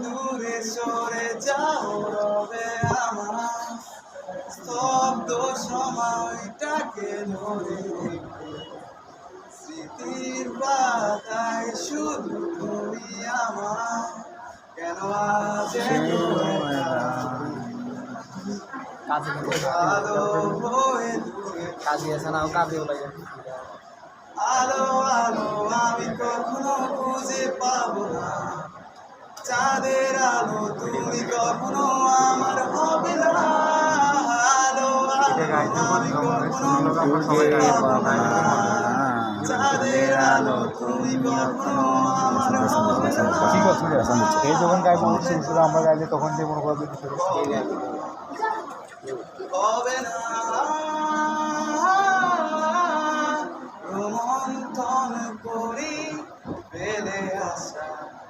দূরে সরে যাও রবে আমার স্তব্ধ সময়টাকে ধরে স্মৃতির পাতায় শুধু তুমি আমার কেন আজ আলো হয়ে দূরে কাজী আছে না কাজী লাগে আলো আলো আমি কখনো খুঁজে পাবো না চাঁদের আলো তুমি কখনো আমার হবে না আলো আলো আমি কখনো খুঁজে পাবো না চাঁদের আলো তুমি কখনো আমার হবে না ঠিক আছে এই যখন গাইব আমরা গাইলে তখন যে মনে করবে হবে না